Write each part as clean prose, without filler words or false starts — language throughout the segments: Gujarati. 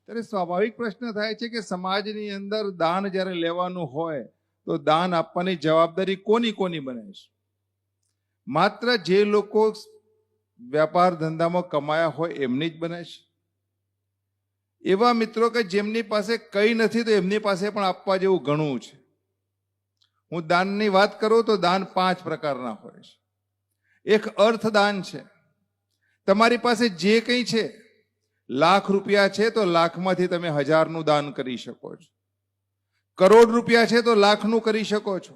ત્યારે સ્વાભાવિક પ્રશ્ન થાય છે કે સમાજની અંદર દાન જ્યારે લેવાનું હોય તો દાન આપવાની જવાબદારી કોની કોની બને છે? માત્ર જે લોકો વ્યાપાર ધંધામાં કમાયા હોય એમની જ બને છે? એવા મિત્રો કે જેમની પાસે કંઈ નથી તો એમની પાસે પણ આપવા જેવું ઘણું છે. હું દાનની વાત કરું તો દાન 5 પ્રકારના હોય છે. એક અર્થદાન છે. તમારી પાસે જે કંઈ છે, લાખ રૂપિયા છે તો લાખમાંથી તમે 1000નું દાન કરી શકો છો. કરોડ રૂપિયા છે તો લાખનું કરી શકો છો.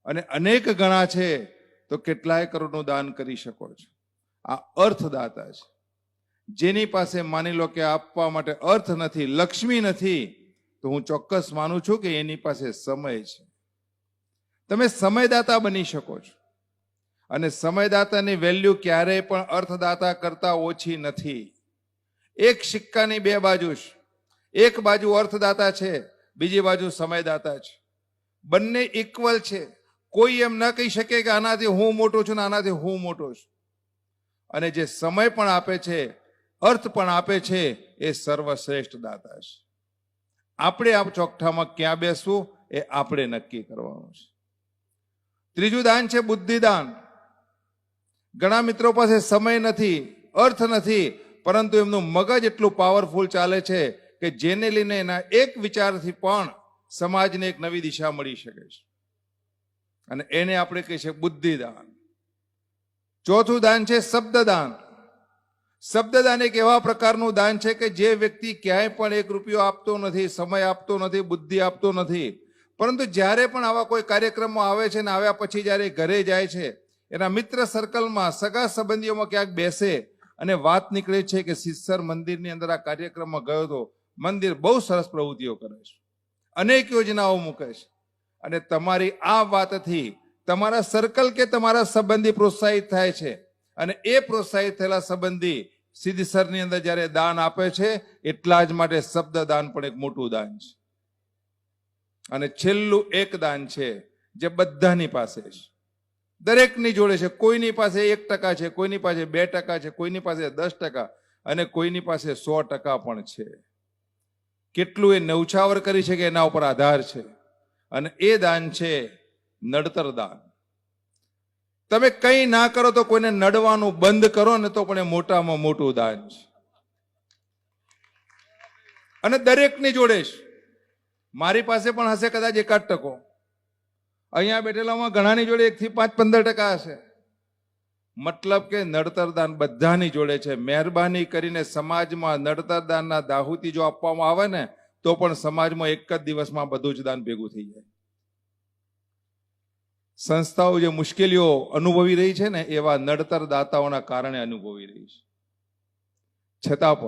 અને અનેક ગણા છે તો કેટલાય કરોડનું દાન કરી શકો છો. આ અર્થદાતા છે. જેની પાસે માની લો કે આપવા માટે અર્થ નથી, લક્ષ્મી નથી, તો હું ચોક્કસ માનું છું કે એની પાસે સમય છે. તમે સમયદાતા બની શકો છો. અને સમયદાતાની વેલ્યુ ક્યારેય પણ અર્થદાતા કરતા ઓછી નથી. એક સિક્કાની 2 બાજુ છે. એક બાજુ અર્થદાતા છે, બીજી બાજુ સમયદાતા છે. બંને ઇક્વલ છે. કોઈ એમ ન કહી શકે કે આનાથી હું મોટો છું ને આનાથી હું મોટો છું. અને જે સમય પણ આપે છે, અર્થ પણ આપે છે, એ સર્વશ્રેષ્ઠ દાતા છે. આપણે આ ચોકઠામાં ક્યાં બેસવું એ આપણે નક્કી કરવાનું છે. ત્રીજું દાન છે બુદ્ધિદાન. ઘણા મિત્રો પાસે સમય નથી, અર્થ નથી, પરંતુ એમનું મગજ એટલું પાવરફુલ ચાલે છે કે જેને લઈને એના એક વિચારથી પણ સમાજને એક નવી દિશા મળી શકે છે. અને એને આપણે કહીએ છીએ બુદ્ધિદાન. ચોથું દાન છે શબ્દદાન. શબ્દદાન એક એવા પ્રકારનું દાન છે કે જે વ્યક્તિ ક્યાંય પણ 1 રૂપિયો આપતો નથી, સમય આપતો નથી, બુદ્ધિ આપતો નથી, પરંતુ જ્યારે પણ આવા કોઈ કાર્યક્રમો આવે છે ને આવ્યા પછી જ્યારે ઘરે જાય છે, એના મિત્ર સર્કલમાં, સગા સંબંધીઓમાં ક્યાંક બેસે અને વાત નીકળે છે કે સિદ્ધસર મંદિરની અંદર આ કાર્યક્રમમાં ગયો હતો, મંદિર બહુ સરસ પ્રવૃત્તિઓ કરે છે, અનેક યોજનાઓ મૂકે છે, અને તમારી આ વાતથી તમારા સર્કલ કે તમારા સંબંધી પ્રોત્સાહિત થાય છે. અને એ પ્રોત્સાહિત થયેલા સંબંધી સિદ્ધસરની અંદર જ્યારે દાન આપે છે, એટલા જ માટે શબ્દદાન પણ એક મોટું દાન છે. અને છેલ્લું એક દાન છે જે બધાની પાસે છે, દરેકની જોડે છે. કોઈની પાસે 1% છે, કોઈની પાસે 2% છે, કોઈની પાસે 10% અને કોઈની પાસે 100% પણ છે. કેટલું એ નવછાવર કરી છે કે એના ઉપર આધાર છે. અને એ દાન છે નડતર દાન. તમે કંઈ ના કરો તો કોઈને નડવાનું બંધ કરો ને તો પણ એ મોટામાં મોટું દાન છે. અને દરેકની જોડે છે. મારી પાસે પણ હશે કદાચ 1% અહીંયા બેઠેલામાં ઘણાની જોડે 1 થી 5-15% હશે. મતલબ કે નડતર દાન બધાની જોડે છે. મહેરબાની કરીને સમાજમાં નડતર દાનના દાહુતિ જો આપવામાં આવે ને તો પણ સમાજમાં એક જ દિવસમાં બધું જ દાન ભેગું થઈ જાય. સંસ્થાઓ જે મુશ્કેલીઓ અનુભવી રહી છે ને એવા નડતર દાતાઓના કારણે અનુભવી રહી છે. છતાં પણ